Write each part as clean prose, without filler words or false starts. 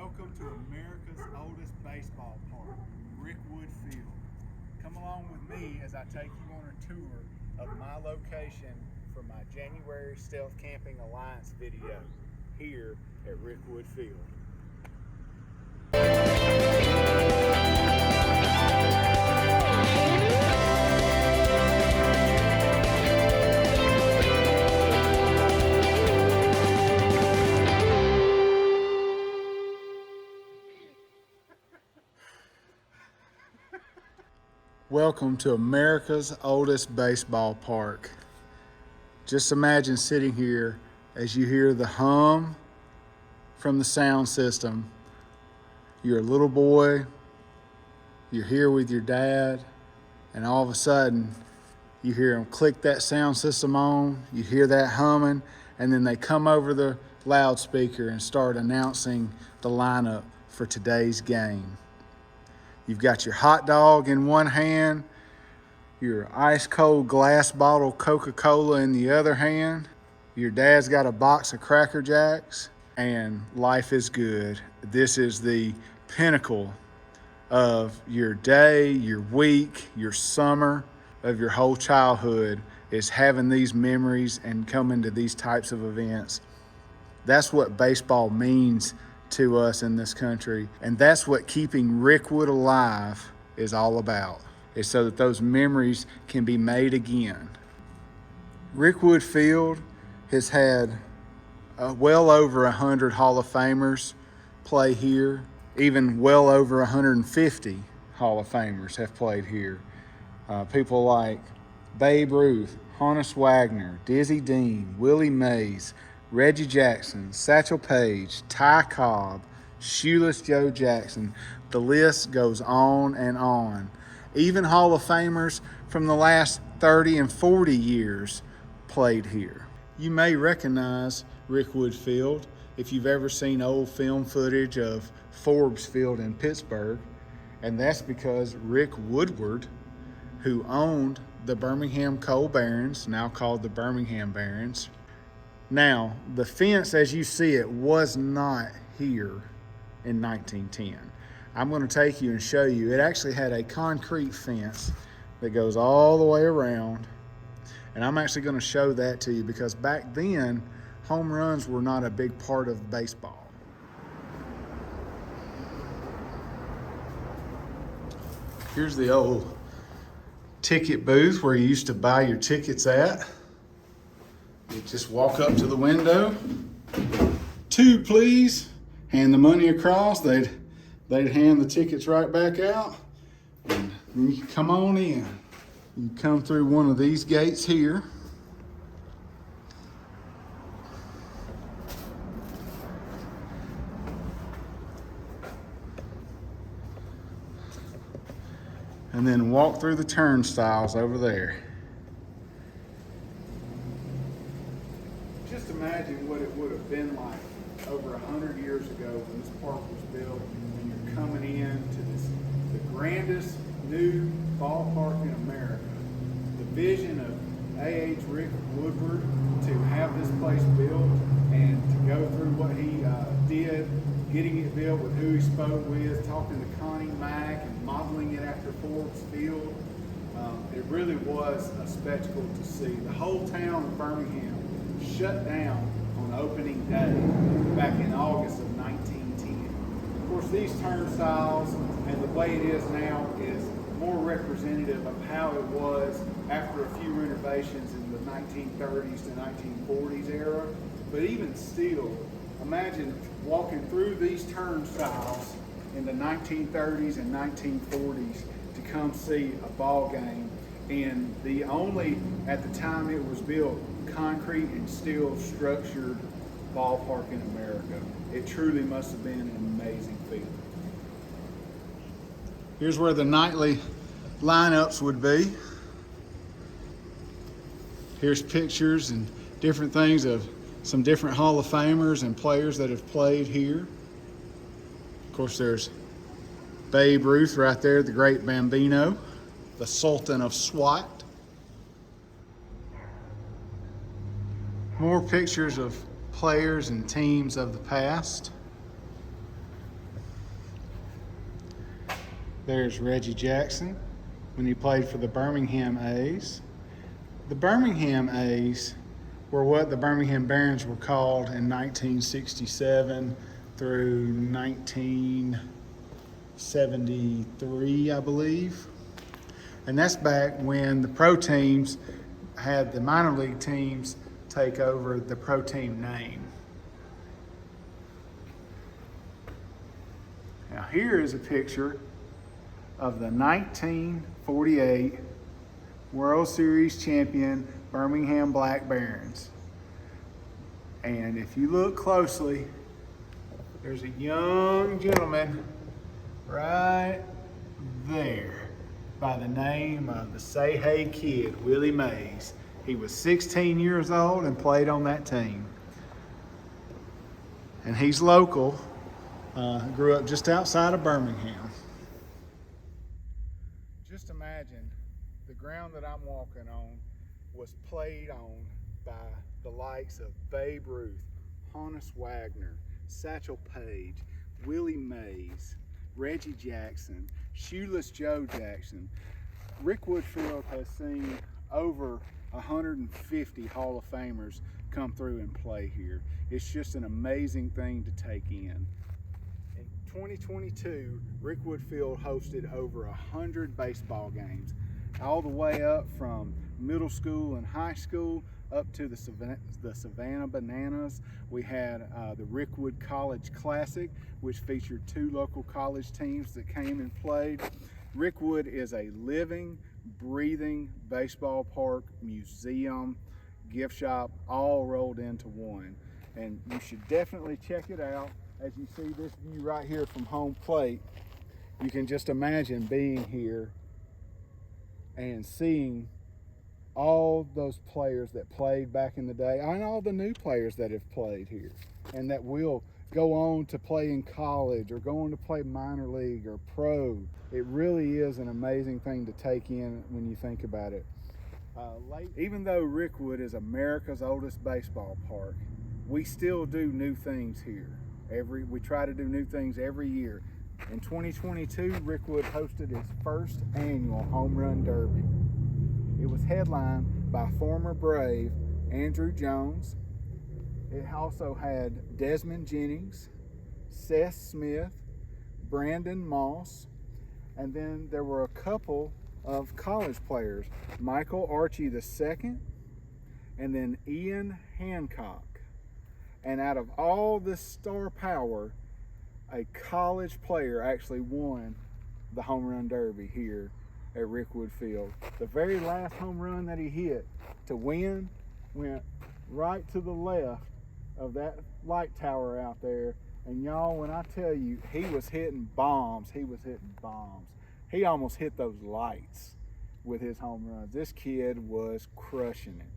Welcome to America's oldest baseball park, Rickwood Field. Come along with me as I take you on a tour of my location for my January Stealth Camping Alliance video here at Rickwood Field. Welcome to America's oldest baseball park. Just imagine sitting here as you hear the hum from the sound system. You're a little boy, you're here with your dad, and all of a sudden you hear them click that sound system on, you hear that humming, and then they come over the loudspeaker and start announcing the lineup for today's game. You've got your hot dog in one hand, your ice cold glass bottle Coca-Cola in the other hand. Your dad's got a box of Cracker Jacks, and life is good. This is the pinnacle of your day, your week, your summer, of your whole childhood, is having these memories and coming to these types of events. That's what baseball means to us in this country, and that's what keeping Rickwood alive is all about, is so that those memories can be made again. Rickwood Field has had well over 100 Hall of Famers play here. Even well over 150 Hall of Famers have played here. People like Babe Ruth, Honus Wagner, Dizzy Dean, Willie Mays, Reggie Jackson, Satchel Paige, Ty Cobb, Shoeless Joe Jackson. The list goes on and on. Even Hall of Famers from the last 30 and 40 years played here. You may recognize Rickwood Field if you've ever seen old film footage of Forbes Field in Pittsburgh, and that's because Rick Woodward, who owned the Birmingham Coal Barons, now called the Birmingham Barons. Now, the fence as you see it was not here in 1910. I'm going to take you and show you. It actually had a concrete fence that goes all the way around, and I'm actually going to show that to you because back then, home runs were not a big part of baseball. Here's the old ticket booth where you used to buy your tickets at. You just walk up to the window, 2 please, hand the money across, they'd hand the tickets right back out, and then you come on in. You come through one of these gates here. And then walk through the turnstiles over there. Just imagine what it would have been like over 100 years ago when this park was built, and you're coming in to the grandest new ballpark in America. The vision of A.H. Rick Woodward to have this place built and to go through what he did, getting it built with who he spoke with, talking to Connie Mack and modeling it after Forbes Field. It really was a spectacle to see. The whole town of Birmingham shut down on opening day back in August of 1910. Of course, these turnstiles and the way it is now is more representative of how it was after a few renovations in the 1930s to 1940s era. But even still, imagine walking through these turnstiles in the 1930s and 1940s to come see a ball game in the only, at the time it was built, concrete and steel structured ballpark in America. It truly must have been an amazing feeling. Here's where the nightly lineups would be. Here's pictures and different things of some different Hall of Famers and players that have played here. Of course, there's Babe Ruth right there, the great Bambino, the Sultan of SWAT. More pictures of players and teams of the past. There's Reggie Jackson when he played for the Birmingham A's. The Birmingham A's were what the Birmingham Barons were called in 1967 through 1973, I believe. And that's back when the pro teams had the minor league teams take over the pro team name. Now here is a picture of the 1948 World Series champion Birmingham Black Barons. And if you look closely, there's a young gentleman right there by the name of the Say Hey Kid, Willie Mays. He was 16 years old and played on that team. And he's local, grew up just outside of Birmingham. Just imagine the ground that I'm walking on was played on by the likes of Babe Ruth, Honus Wagner, Satchel Paige, Willie Mays, Reggie Jackson, Shoeless Joe Jackson. Rickwood Field has seen over 150 Hall of Famers come through and play here. It's just an amazing thing to take in. In 2022, Rickwood Field hosted over 100 baseball games, all the way up from middle school and high school up to the Savannah Bananas. We had the Rickwood College Classic, which featured 2 local college teams that came and played. Rickwood is a living, breathing baseball park, museum, gift shop, all rolled into one. And you should definitely check it out. As you see this view right here from home plate, you can just imagine being here and seeing all those players that played back in the day and all the new players that have played here and that will go on to play in college or go on to play minor league or pro. It really is an amazing thing to take in when you think about it. Even though Rickwood is America's oldest baseball park, we still do new things here. We try to do new things every year. In 2022, Rickwood hosted its first annual Home Run Derby. It was headlined by former Brave Andrew Jones. It also had Desmond Jennings, Seth Smith, Brandon Moss, and then there were a couple of college players, Michael Archie II, and then Ian Hancock. And out of all this star power, a college player actually won the Home Run Derby here at Rickwood Field. The very last home run that he hit to win went right to the left of that light tower out there. And y'all, when I tell you, he was hitting bombs, He almost hit those lights with his home runs. This kid was crushing it.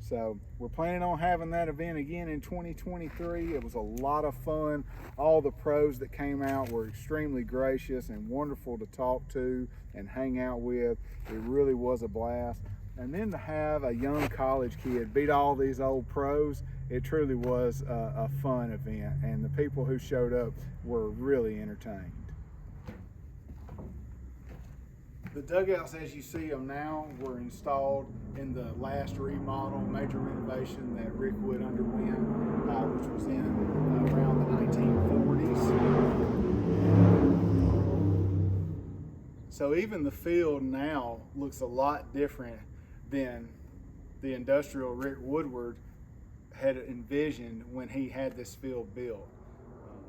So we're planning on having that event again in 2023. It was a lot of fun. All the pros that came out were extremely gracious and wonderful to talk to and hang out with. It really was a blast. And then to have a young college kid beat all these old pros, it truly was a fun event. And the people who showed up were really entertained. The dugouts, as you see them now, were installed in the last remodel, major renovation that Rickwood underwent, which was in around the 1940s. So even the field now looks a lot different than the industrial Rick Woodward had envisioned when he had this field built.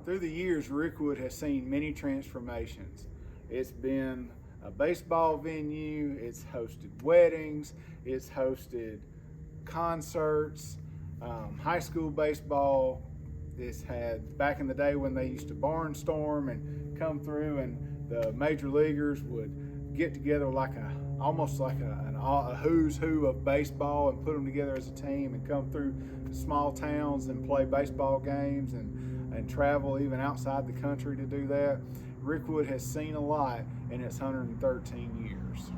Through the years, Rickwood has seen many transformations. It's been a baseball venue, it's hosted weddings, it's hosted concerts, high school baseball. It's had, back in the day when they used to barnstorm and come through and the major leaguers would get together almost like a who's who of baseball and put them together as a team and come through small towns and play baseball games and travel even outside the country to do that. Rickwood has seen a lot in its 113 years.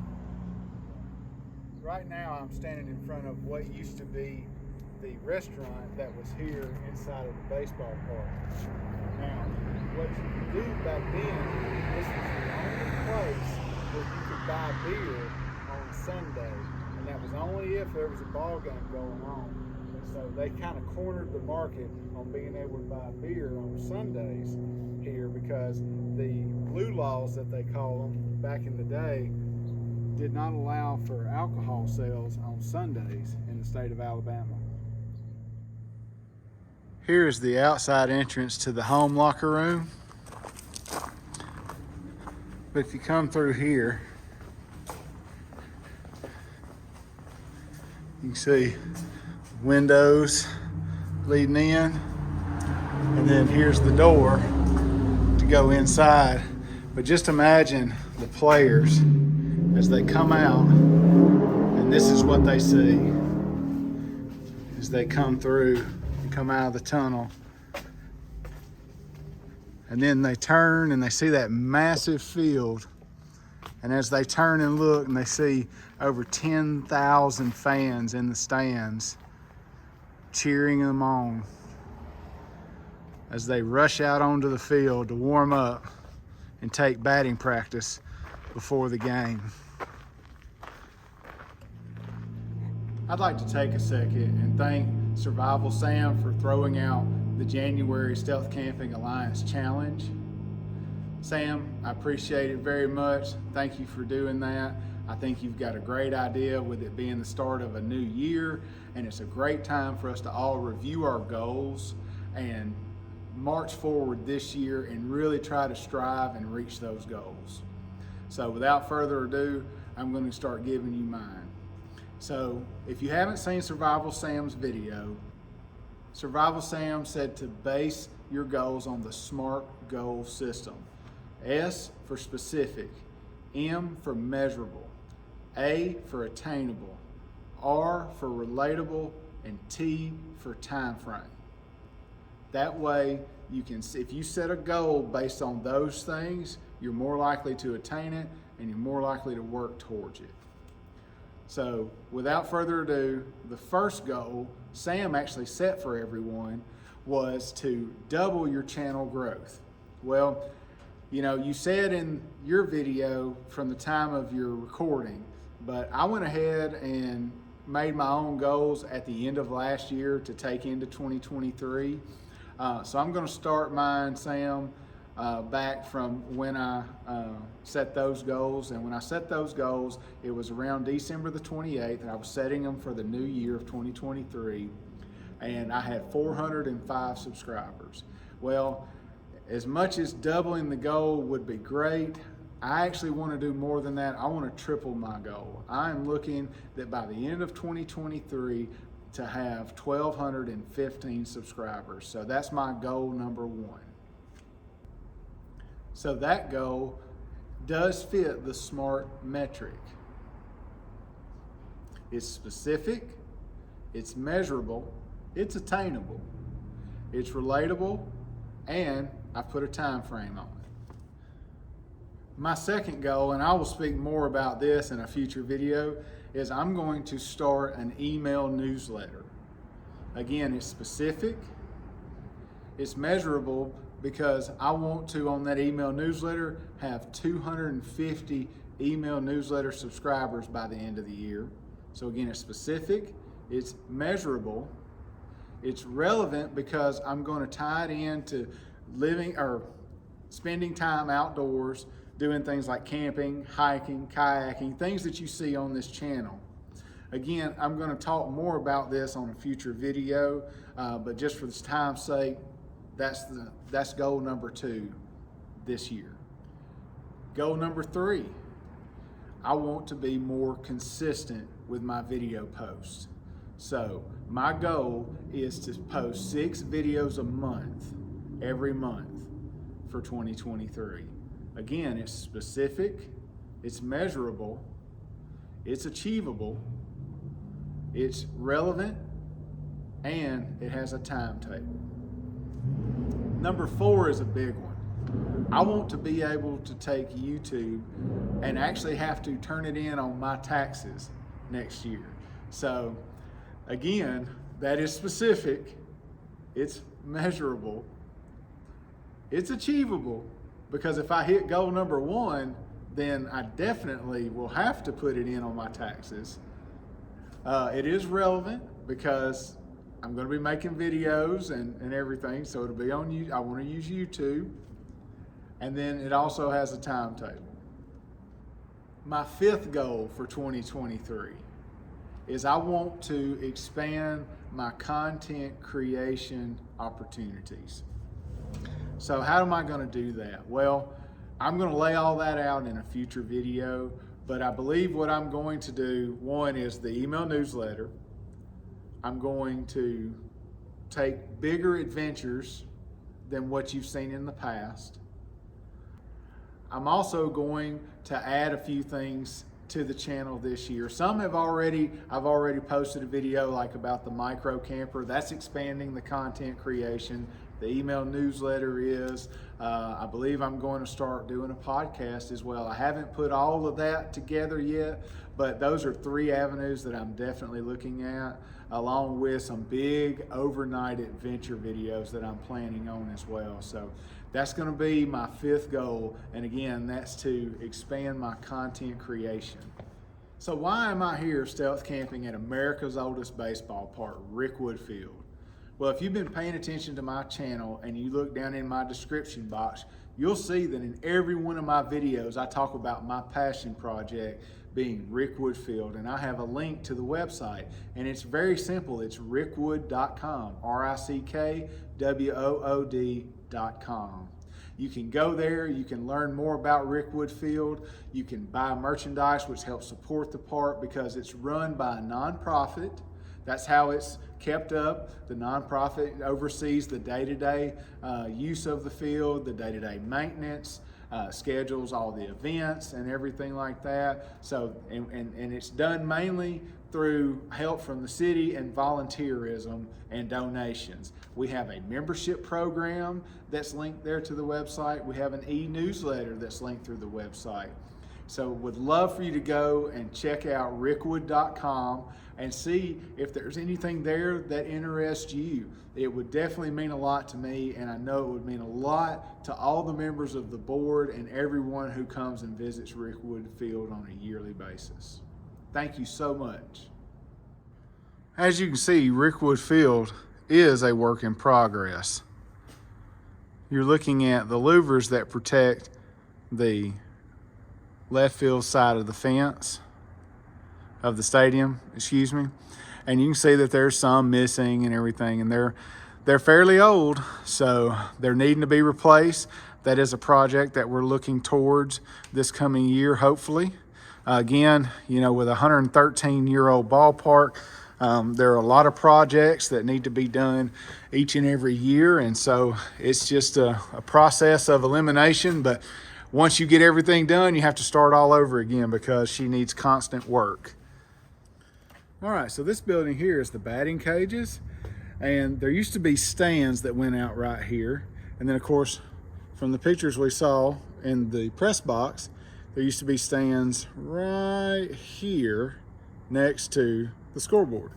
Right now I'm standing in front of what used to be the restaurant that was here inside of the baseball park. Now, what you could do back then, this was the only place where you could buy beer on Sunday, and that was only if there was a ball game going on. So they kind of cornered the market on being able to buy beer on Sundays here, because the blue laws that they call them back in the day did not allow for alcohol sales on Sundays in the state of Alabama. Here is the outside entrance to the home locker room. But if you come through here, you can see windows leading in, and then here's the door to go inside. But just imagine the players as they come out, and this is what they see as they come through and come out of the tunnel. And then they turn and they see that massive field, and as they turn and look, and they see over 10,000 fans in the stands cheering them on as they rush out onto the field to warm up and take batting practice before the game. I'd like to take a second and thank Survival Sam for throwing out the January Stealth Camping Alliance Challenge. Sam, I appreciate it very much. Thank you for doing that. I think you've got a great idea with it being the start of a new year, and it's a great time for us to all review our goals and march forward this year and really try to strive and reach those goals. So without further ado, I'm going to start giving you mine. So if you haven't seen Survival Sam's video, Survival Sam said to base your goals on the SMART goal system. S for specific, M for measurable, A for attainable, R for relatable, and T for time frame. That way you can see, if you set a goal based on those things, you're more likely to attain it and you're more likely to work towards it. So without further ado, the first goal Sam actually set for everyone was to double your channel growth. Well, you know, you said in your video from the time of your recording, but I went ahead and made my own goals at the end of last year to take into 2023. So I'm going to start mine, Sam, back from when I set those goals. And when I set those goals, it was around December the 28th, and I was setting them for the new year of 2023. And I had 405 subscribers. Well, as much as doubling the goal would be great, I actually want to do more than that. I want to triple my goal. I'm looking that by the end of 2023 to have 1,215 subscribers. So that's my goal number one. So that goal does fit the SMART metric. It's specific, it's measurable, it's attainable, it's relatable, and I put a time frame on it. My second goal, and I will speak more about this in a future video, is I'm going to start an email newsletter. Again, it's specific, it's measurable, because I want to, on that email newsletter, have 250 email newsletter subscribers by the end of the year. So again, it's specific, it's measurable, it's relevant because I'm going to tie it into living or spending time outdoors, doing things like camping, hiking, kayaking, things that you see on this channel. Again, I'm going to talk more about this on a future video, but just for this time's sake, that's goal number 2 this year. Goal number 3, I want to be more consistent with my video posts. So my goal is to post 6 videos a month, every month for 2023. Again, it's specific, it's measurable, it's achievable, it's relevant, and it has a timetable. Number 4 is a big one. I want to be able to take YouTube and actually have to turn it in on my taxes next year. So again, that is specific, it's measurable, It's achievable, because if I hit goal number 1, then I definitely will have to put it in on my taxes. It is relevant because I'm going to be making videos and everything, so it'll be on you. I want to use YouTube, and then it also has a timetable. My 5th goal for 2023 is I want to expand my content creation opportunities. So how am I going to do that? Well, I'm going to lay all that out in a future video, but I believe what I'm going to do, one is the email newsletter. I'm going to take bigger adventures than what you've seen in the past. I'm also going to add a few things to the channel this year. Some I've already posted a video like about the micro camper. That's expanding the content creation. The email newsletter is. I believe I'm going to start doing a podcast as well. I haven't put all of that together yet, but those are 3 avenues that I'm definitely looking at, along with some big overnight adventure videos that I'm planning on as well. So that's going to be my 5th goal. And again, that's to expand my content creation. So why am I here stealth camping at America's oldest baseball park, Rickwood Field? Well, if you've been paying attention to my channel and you look down in my description box, you'll see that in every one of my videos, I talk about my passion project being Rickwood Field, and I have a link to the website, and it's very simple. It's rickwood.com, RICKWOOD.com. You can go there, you can learn more about Rickwood Field, you can buy merchandise which helps support the park because it's run by a nonprofit. That's how it's kept up. The nonprofit oversees the day-to-day use of the field, the day-to-day maintenance, schedules all the events and everything like that. So, and it's done mainly through help from the city and volunteerism and donations. We have a membership program that's linked there to the website. We have an e-newsletter that's linked through the website. So would love for you to go and check out rickwood.com and see if there's anything there that interests you. It would definitely mean a lot to me, and I know it would mean a lot to all the members of the board and everyone who comes and visits Rickwood Field on a yearly basis. Thank you so much. As you can see, Rickwood Field is a work in progress. You're looking at the louvers that protect the left field side of the fence of the stadium, and you can see that there's some missing and everything, and they're fairly old, so they're needing to be replaced. That is a project that we're looking towards this coming year, hopefully. Again, you know, with a 113-year-old ballpark, there are a lot of projects that need to be done each and every year, and so it's just a process of elimination. But once you get everything done, you have to start all over again because she needs constant work. All right, so this building here is the batting cages, and there used to be stands that went out right here. And then of course, from the pictures we saw in the press box, there used to be stands right here next to the scoreboard.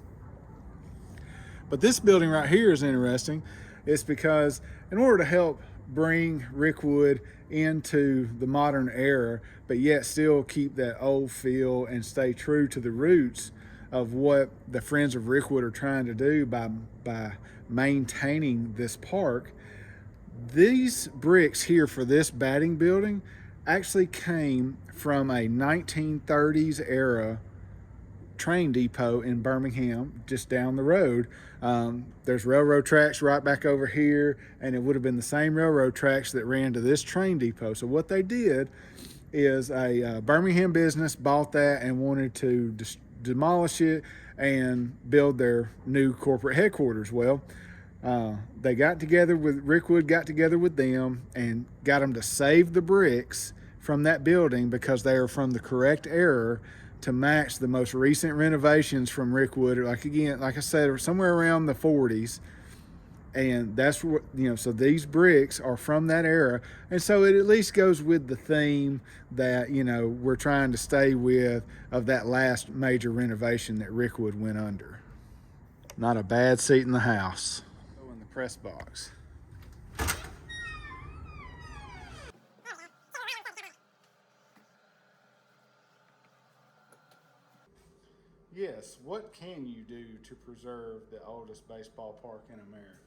But this building right here is interesting. It's because in order to help bring Rickwood into the modern era, but yet still keep that old feel and stay true to the roots of what the Friends of Rickwood are trying to do by maintaining this park. These bricks here for this batting building actually came from a 1930s era train depot in Birmingham, just down the road. There's railroad tracks right back over here, and it would have been the same railroad tracks that ran to this train depot. So what they did is a Birmingham business bought that and wanted to demolish it and build their new corporate headquarters. Well, they got together with Rickwood, got together with them and got them to save the bricks from that building because they are from the correct era to match the most recent renovations from Rickwood. Like I said, somewhere around the 40s. And that's what, you know, so these bricks are from that era. And so it at least goes with the theme that, you know, we're trying to stay with of that last major renovation that Rickwood went under. Not a bad seat in the house. Go in the press box. Yes, what can you do to preserve the oldest baseball park in America?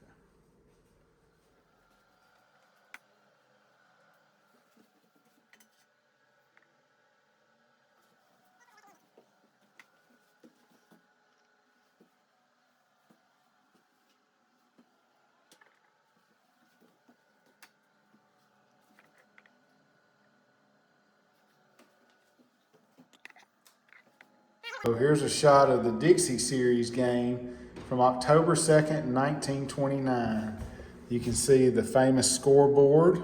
So here's a shot of the Dixie Series game from October 2nd, 1929. You can see the famous scoreboard.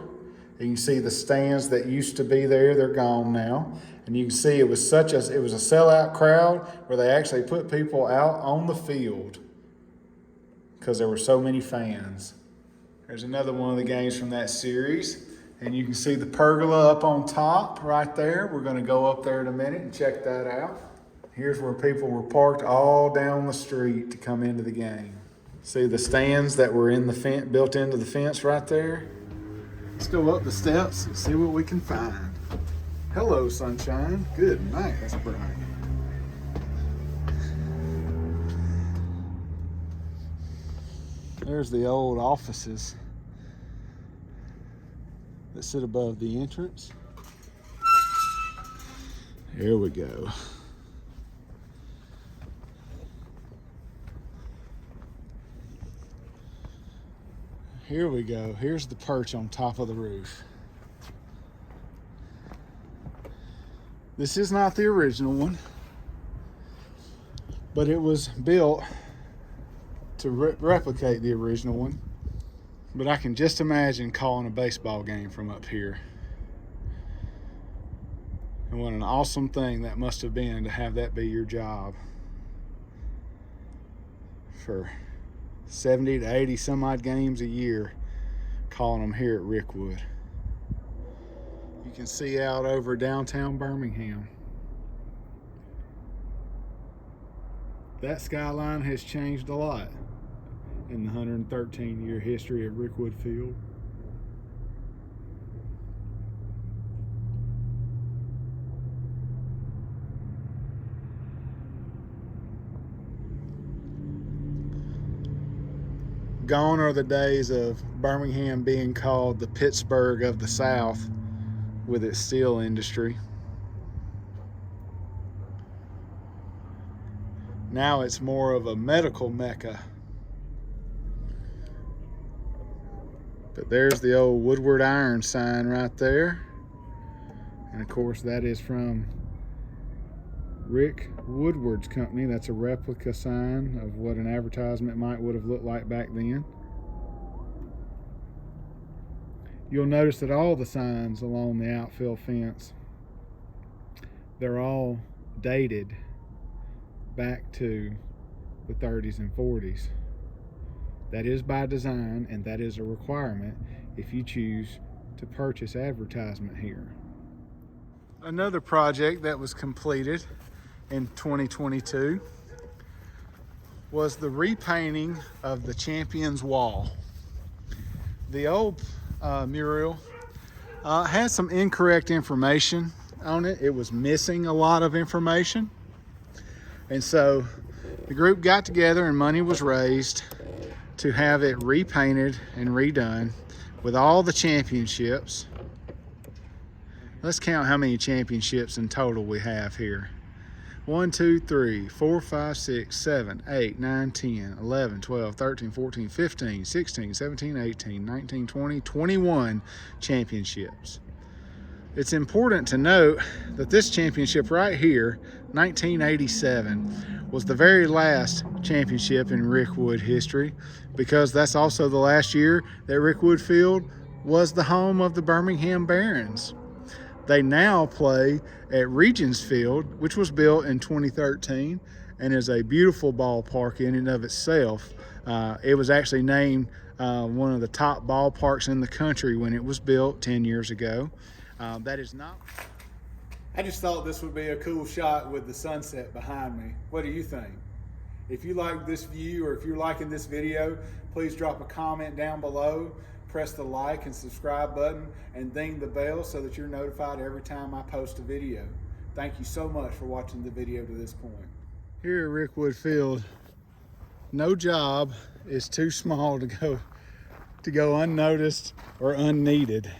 You can see the stands that used to be there, they're gone now. And you can see it was a sellout crowd where they actually put people out on the field because there were so many fans. There's another one of the games from that series. And you can see the pergola up on top right there. We're going to go up there in a minute and check that out. Here's where people were parked all down the street to come into the game. See the stands that were in the fence, built into the fence right there? Let's go up the steps and see what we can find. Hello, sunshine. Good night. That's bright. There's the old offices that sit above the entrance. Here we go. Here we go. Here's the perch on top of the roof. This is not the original one, but it was built to replicate the original one. But I can just imagine calling a baseball game from up here. And what an awesome thing that must have been to have that be your job for 70 to 80 some odd games a year, calling them here at Rickwood. You can see out over downtown Birmingham. That skyline has changed a lot in the 113-year history of Rickwood Field. Gone are the days of Birmingham being called the Pittsburgh of the South with its steel industry. Now it's more of a medical mecca. But there's the old Woodward Iron sign right there. And of course that is from Rick Woodward's company. That's a replica sign of what an advertisement would have looked like back then. You'll notice that all the signs along the outfield fence, they're all dated back to the 30s and 40s. That is by design, and that is a requirement if you choose to purchase advertisement here. Another project that was completed in 2022 was the repainting of the Champions Wall. The old mural had some incorrect information on it. It was missing a lot of information. And so the group got together and money was raised to have it repainted and redone with all the championships. Let's count how many championships in total we have here. 1, 2, 3, 4, 5, 6, 7, 8, 9, 10, 11, 12, 13, 14, 15, 16, 17, 18, 19, 20, 21 championships. It's important to note that this championship right here, 1987, was the very last championship in Rickwood history, because that's also the last year that Rickwood Field was the home of the Birmingham Barons. They now play at Regions Field, which was built in 2013 and is a beautiful ballpark in and of itself. It was actually named one of the top ballparks in the country when it was built 10 years ago. That is not. I just thought this would be a cool shot with the sunset behind me. What do you think? If you like this view, or if you're liking this video, please drop a comment down below. Press the like and subscribe button and ding the bell so that you're notified every time I post a video. Thank you so much for watching the video to this point. Here at Rickwood Field, no job is too small to go unnoticed or unneeded.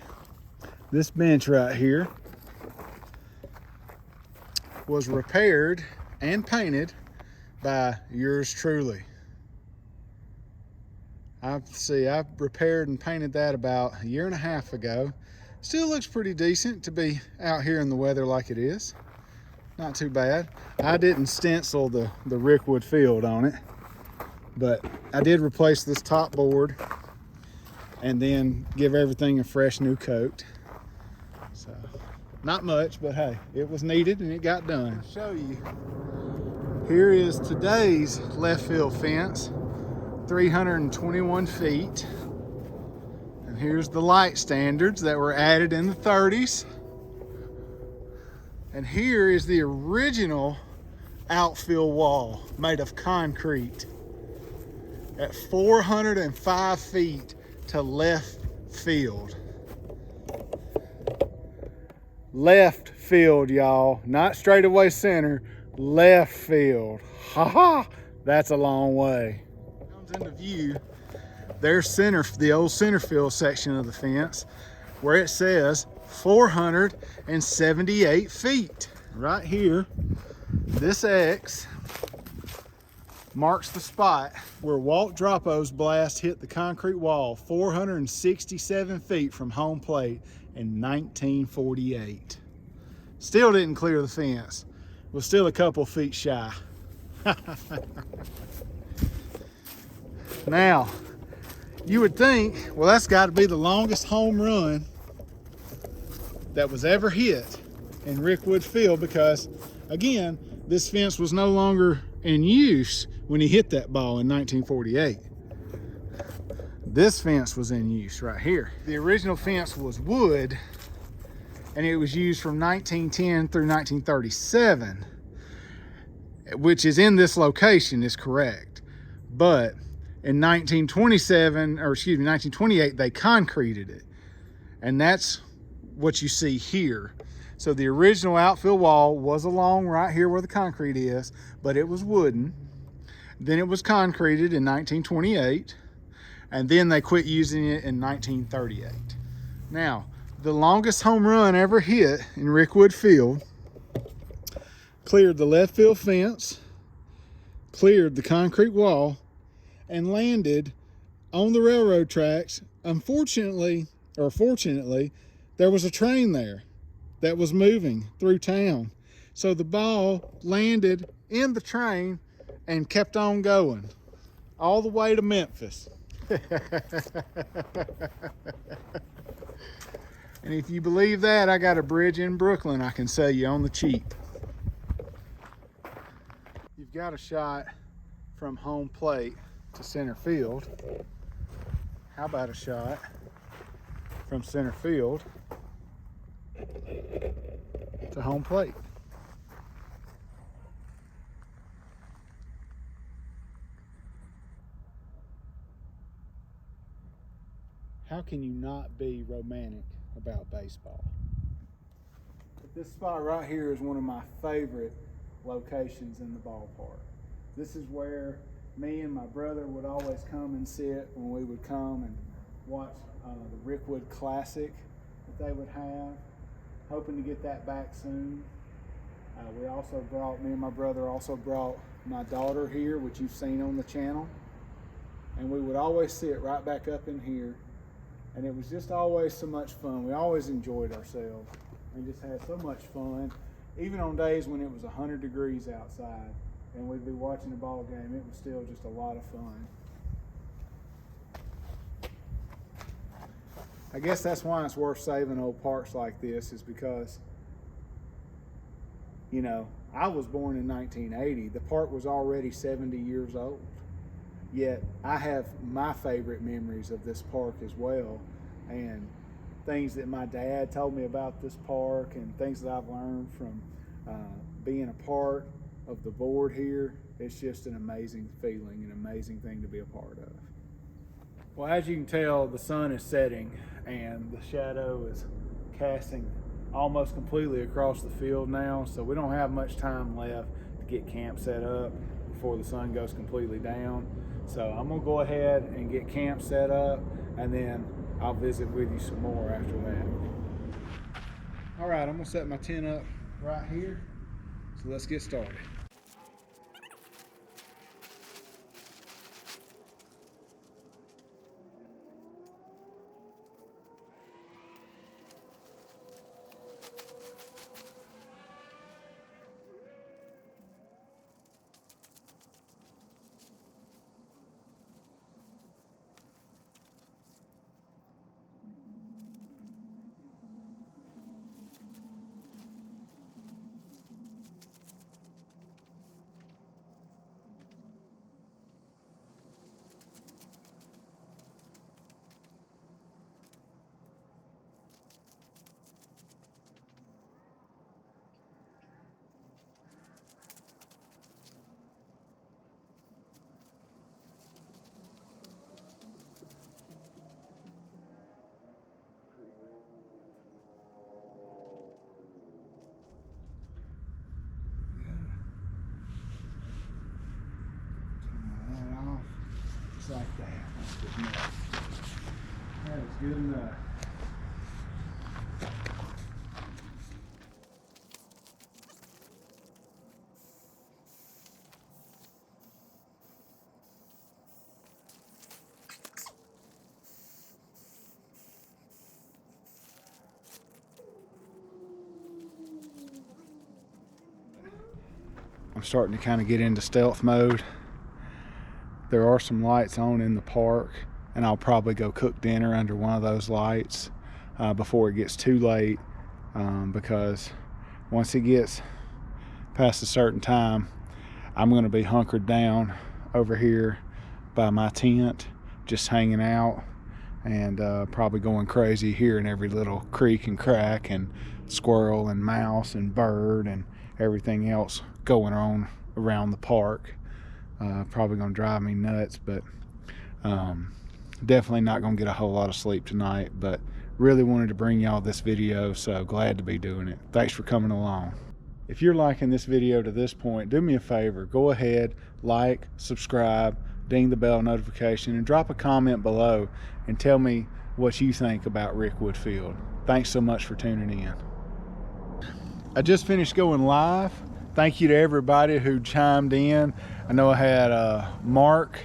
This bench right here was repaired and painted by yours truly. I repaired and painted that about a year and a half ago. Still looks pretty decent to be out here in the weather like it is. Not too bad. I didn't stencil the Rickwood Field on it, but I did replace this top board and then give everything a fresh new coat. So, not much, but hey, it was needed and it got done. I'll show you. Here is today's left field fence, 321 feet. And here's the light standards that were added in the 30s. And here is the original outfield wall made of concrete at 405 feet to left field. Left field, y'all, not straightaway center, left field. Ha ha, that's a long way. Comes into view, there's the old center field section of the fence where it says 478 feet. Right here, this X marks the spot where Walt Dropo's blast hit the concrete wall 467 feet from home plate in 1948. Still didn't clear the fence. Was still a couple feet shy. Now, you would think, well, that's got to be the longest home run that was ever hit in Rickwood Field because, again, this fence was no longer in use when he hit that ball in 1948. This fence was in use right here. The original fence was wood and it was used from 1910 through 1937, which is in this location, is correct. But in 1928, they concreted it. And that's what you see here. So the original outfield wall was along right here where the concrete is, but it was wooden. Then it was concreted in 1928, and then they quit using it in 1938. Now, the longest home run ever hit in Rickwood Field cleared the left field fence, cleared the concrete wall, and landed on the railroad tracks. Unfortunately, or fortunately, there was a train there that was moving through town. So the ball landed in the train and kept on going all the way to Memphis. And if you believe that, I got a bridge in Brooklyn I can sell you on the cheap. You've got a shot from home plate to center field. How about a shot from center field to home plate? How can you not be romantic about baseball? This spot right here is one of my favorite locations in the ballpark. This is where me and my brother would always come and sit when we would come and watch the Rickwood Classic that they would have. Hoping to get that back soon. Me and my brother also brought my daughter here, which you've seen on the channel. And we would always sit right back up in here. And it was just always so much fun. We always enjoyed ourselves and just had so much fun. Even on days when it was 100 degrees outside and we'd be watching a ball game, it was still just a lot of fun. I guess that's why it's worth saving old parks like this, is because, you know, I was born in 1980. The park was already 70 years old. Yet I have my favorite memories of this park as well, and things that my dad told me about this park and things that I've learned from being a part of the board here. It's just an amazing feeling, an amazing thing to be a part of. Well, as you can tell, the sun is setting and the shadow is casting almost completely across the field now, so we don't have much time left to to get camp set up before the sun goes completely down. So I'm gonna go ahead and get camp set up, and then I'll visit with you some more after that. All right, I'm gonna set my tent up right here. So let's get started. Just like that. That's good enough. That is good enough. I'm starting to kind of get into stealth mode. There are some lights on in the park, and I'll probably go cook dinner under one of those lights before it gets too late, because once it gets past a certain time, I'm going to be hunkered down over here by my tent, just hanging out, and probably going crazy, hearing every little creak and crack and squirrel and mouse and bird and everything else going on around the park. Probably gonna drive me nuts, but definitely not gonna get a whole lot of sleep tonight. But really wanted to bring y'all this video, so glad to be doing it. Thanks for coming along. If you're liking this video to this point, do me a favor, go ahead, like, subscribe, ding the bell notification, and drop a comment below and tell me what you think about Rickwood Field. Thanks so much for tuning in. I just finished going live. Thank you to everybody who chimed in. I know I had Mark,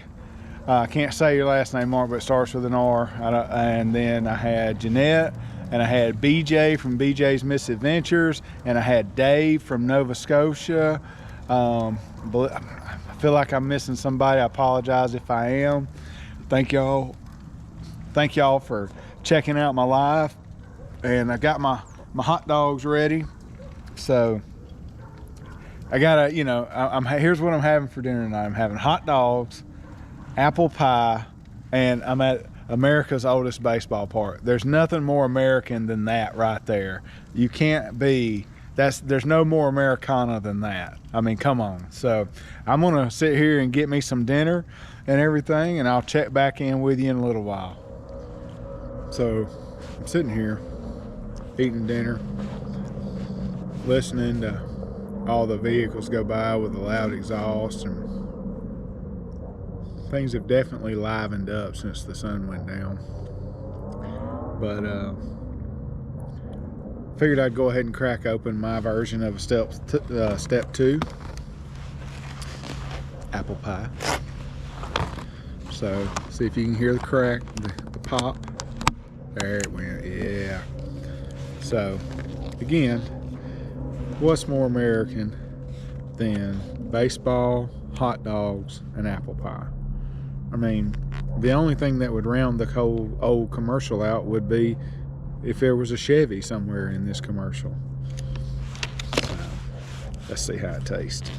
I can't say your last name, Mark, but it starts with an R. And then I had Jeanette, and I had BJ from BJ's Misadventures, and I had Dave from Nova Scotia. I feel like I'm missing somebody. I apologize if I am. Thank y'all for checking out my live. And I got my hot dogs ready. So I gotta, you know, here's what I'm having for dinner tonight. I'm having hot dogs, apple pie, and I'm at America's oldest baseball park. There's nothing more American than that right there. You can't be, there's no more Americana than that. I mean, come on. So I'm gonna sit here and get me some dinner and everything, and I'll check back in with you in a little while. So I'm sitting here eating dinner, listening to all the vehicles go by with the loud exhaust, and things have definitely livened up since the sun went down. But figured I'd go ahead and crack open my version of a step 2 apple pie. So see if you can hear the crack, the pop. There it went. Yeah. So again, what's more American than baseball, hot dogs, and apple pie? I mean, the only thing that would round the whole old commercial out would be if there was a Chevy somewhere in this commercial. Let's see how it tastes.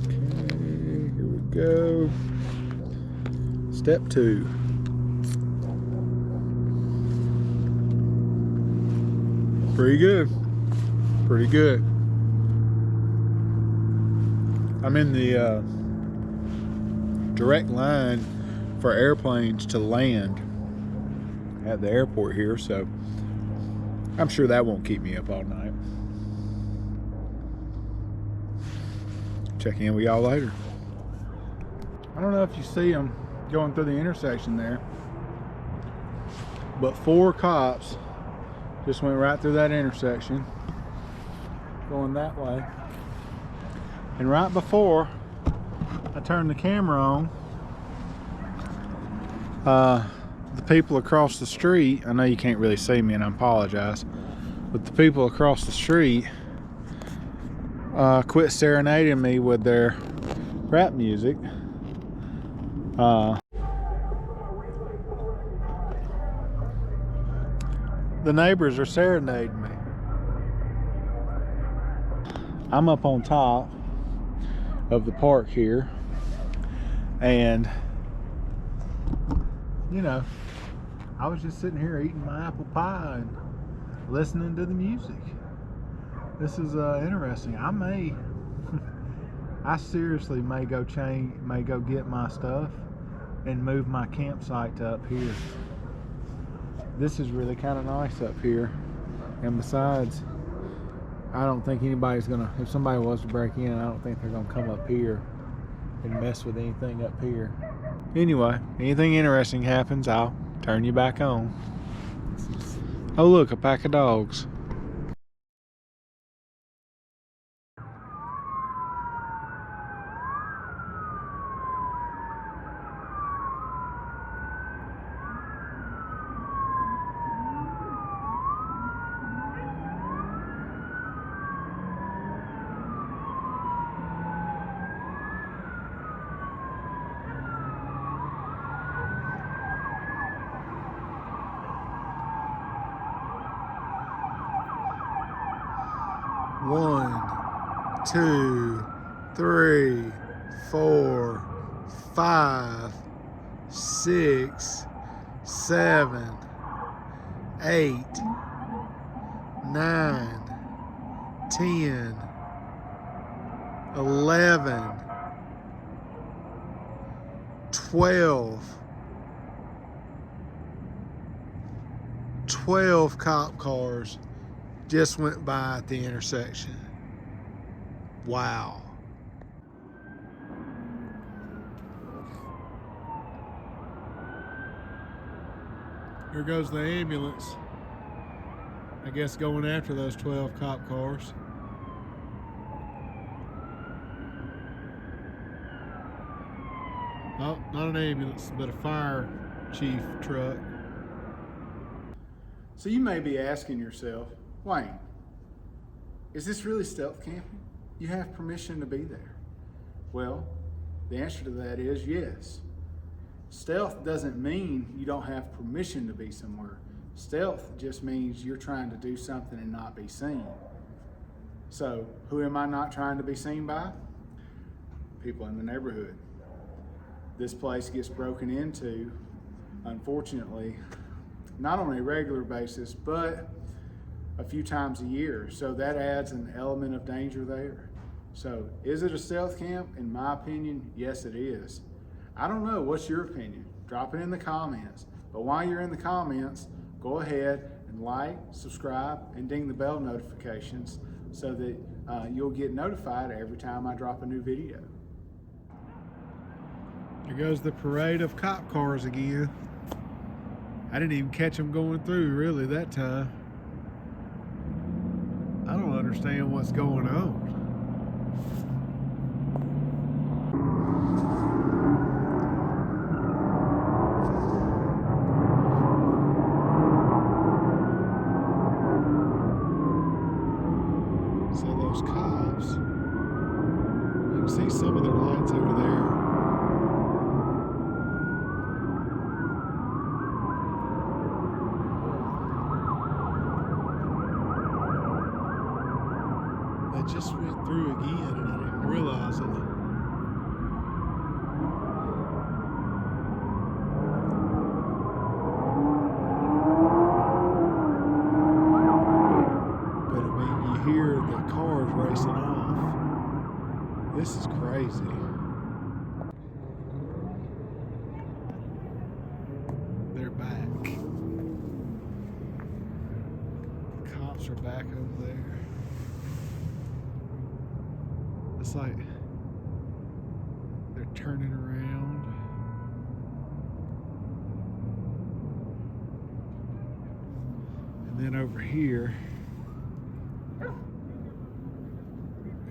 Okay, here we go. Step 2. Pretty good. Pretty good. I'm in the direct line for airplanes to land at the airport here, so I'm sure that won't keep me up all night. Check in with y'all later. I don't know if you see them going through the intersection there, but 4 cops just went right through that intersection going that way. And right before I turned the camera on, the people across the street, I know you can't really see me and I apologize, but the people across the street quit serenading me with their rap music. The neighbors are serenading me. I'm up on top of the park here, and you know, I was just sitting here eating my apple pie and listening to the music. This is interesting. I seriously may go get my stuff and move my campsite to up here. This is really kind of nice up here, and besides, I don't think anybody's gonna, if somebody was to break in, I don't think they're gonna come up here and mess with anything up here. Anyway, anything interesting happens, I'll turn you back on. Oh look, a pack of dogs. One, 2, 3, 4, 5, 6, 7, 8, 9, 10, 11, 12 cop cars just went by at the intersection. Wow. Here goes the ambulance. I guess going after those 12 cop cars. Oh, not an ambulance, but a fire chief truck. So you may be asking yourself, Wayne, is this really stealth camping? You have permission to be there. Well, the answer to that is yes. Stealth doesn't mean you don't have permission to be somewhere. Stealth just means you're trying to do something and not be seen. So who am I not trying to be seen by? People in the neighborhood. This place gets broken into, unfortunately, not on a regular basis, but a few times a year. So that adds an element of danger there. So is it a stealth camp? In my opinion, yes it is. I don't know, what's your opinion? Drop it in the comments. But while you're in the comments, go ahead and like, subscribe, and ding the bell notifications so that you'll get notified every time I drop a new video. Here goes the parade of cop cars again. I didn't even catch them going through really that time. I don't understand what's going on. So those cops, you can see some of their lights over there. They just went through again and I didn't realize it. But I mean, you hear the cars racing off. This is crazy. They're back. are back over there. It's like they're turning around. And then over here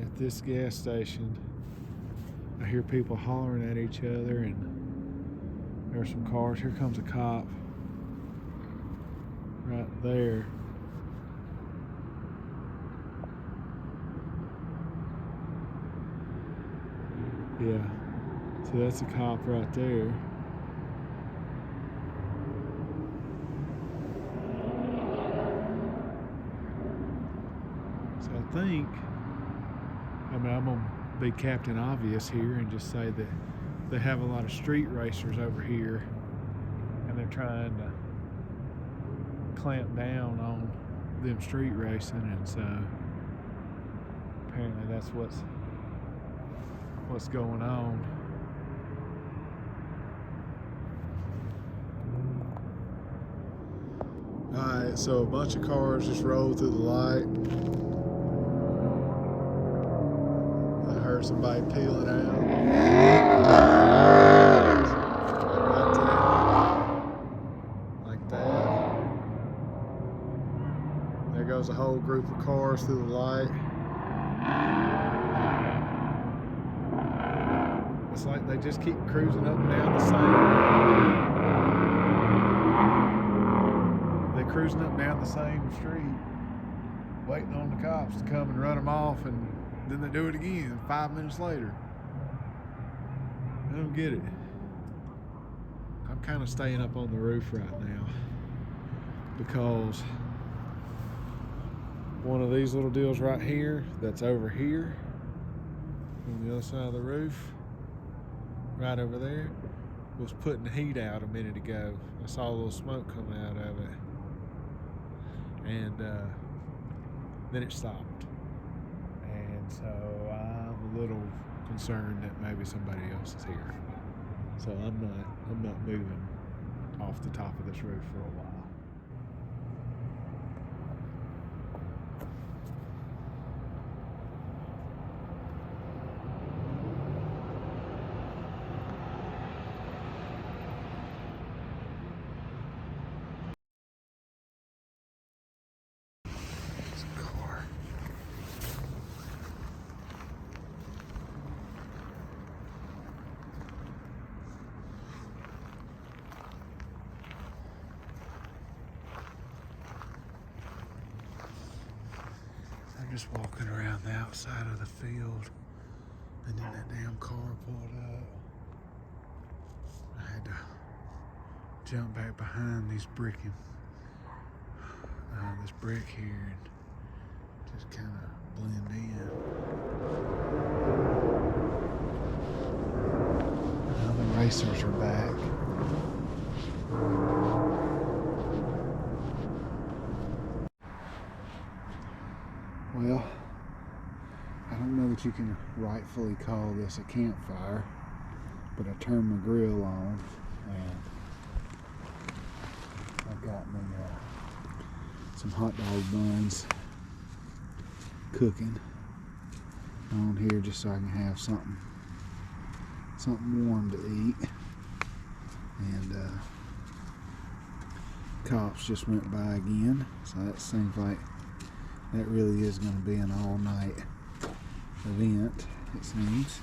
at this gas station, I hear people hollering at each other, and there's some cars. Here comes a cop right there. Yeah, so that's a cop right there. So I think, I'm gonna be Captain Obvious here and just say that they have a lot of street racers over here, and they're trying to clamp down on them street racing, and so apparently that's what's going on. Alright, so a bunch of cars just rolled through the light. I heard somebody peeling out. Right there. Like that. There goes a whole group of cars through the light. It's like they just keep cruising up and down the same. They're cruising up and down the same street, waiting on the cops to come and run them off, and then they do it again 5 minutes later. I don't get it. I'm kind of staying up on the roof right now because one of these little deals right here that's over here on the other side of the roof, right over there, was putting the heat out a minute ago. I saw a little smoke come out of it, and then it stopped. And so I'm a little concerned that maybe somebody else is here. So I'm not moving off the top of this roof for a while. Just walking around the outside of the field, and then that damn car pulled up. I had to jump back behind these this brick here, and just kind of blend in. Now the racers are back. Well, I don't know that you can rightfully call this a campfire, but I turned my grill on, and I've got me some hot dog buns cooking on here just so I can have something warm to eat. And cops just went by again, so that seems like that really is going to be an all-night event, it seems.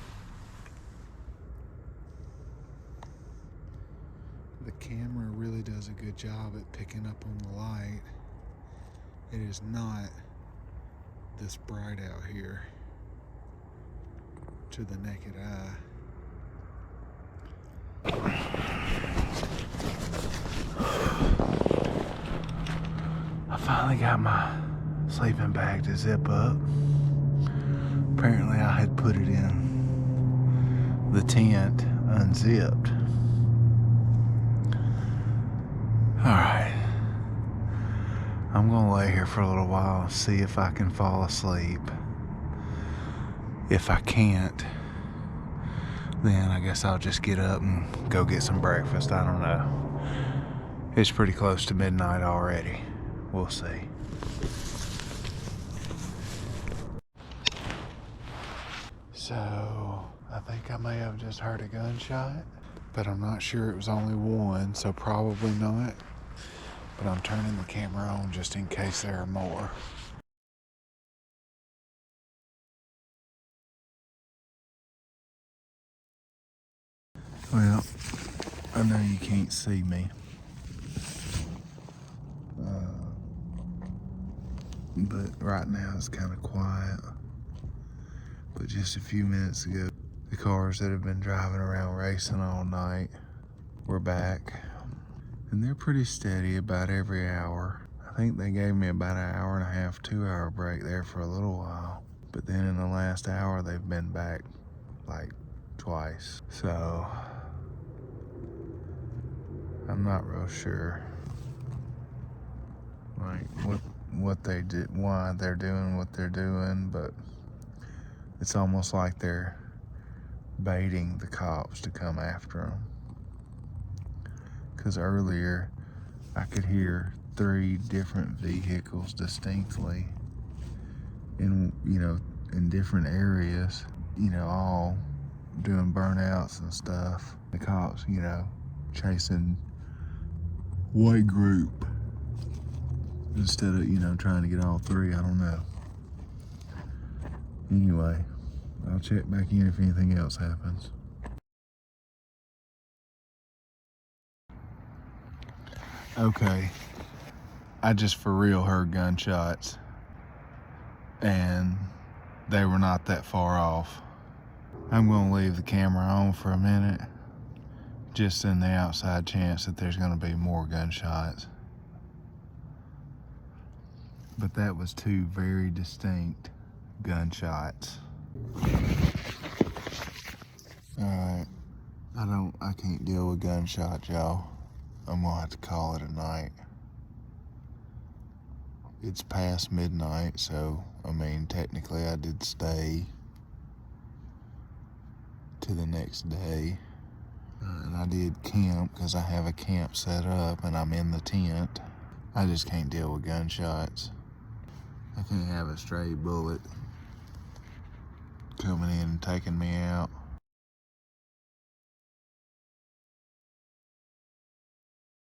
The camera really does a good job at picking up on the light. It is not this bright out here to the naked eye. I finally got my sleeping bag to zip up. Apparently I had put it in the tent unzipped. Alright, I'm gonna lay here for a little while and see if I can fall asleep. If I can't, then I guess I'll just get up and go get some breakfast. I don't know. It's pretty close to midnight already. We'll see. So I think I may have just heard a gunshot, but I'm not sure. It was only one, so probably not. But I'm turning the camera on just in case there are more. Well, I know you can't see me, but right now it's kind of quiet. But just a few minutes ago, the cars that have been driving around racing all night were back. And they're pretty steady about every hour. I think they gave me about an hour and a half, 2 hour break there for a little while. But then in the last hour, they've been back like twice. So I'm not real sure like what they did, why they're doing what they're doing, but it's almost like they're baiting the cops to come after them. Because earlier I could hear 3 different vehicles distinctly in different areas, all doing burnouts and stuff. The cops, chasing white group instead of, trying to get all 3. I don't know. Anyway, I'll check back in if anything else happens. Okay, I just for real heard gunshots, and they were not that far off. I'm gonna leave the camera on for a minute, just in the outside chance that there's gonna be more gunshots. But that was 2 very distinct gunshots. Alright, I can't deal with gunshots, y'all. I'm gonna have to call it a night. It's past midnight, so, technically I did stay to the next day. And I did camp, because I have a camp set up and I'm in the tent. I just can't deal with gunshots. I can't have a stray bullet coming in and taking me out.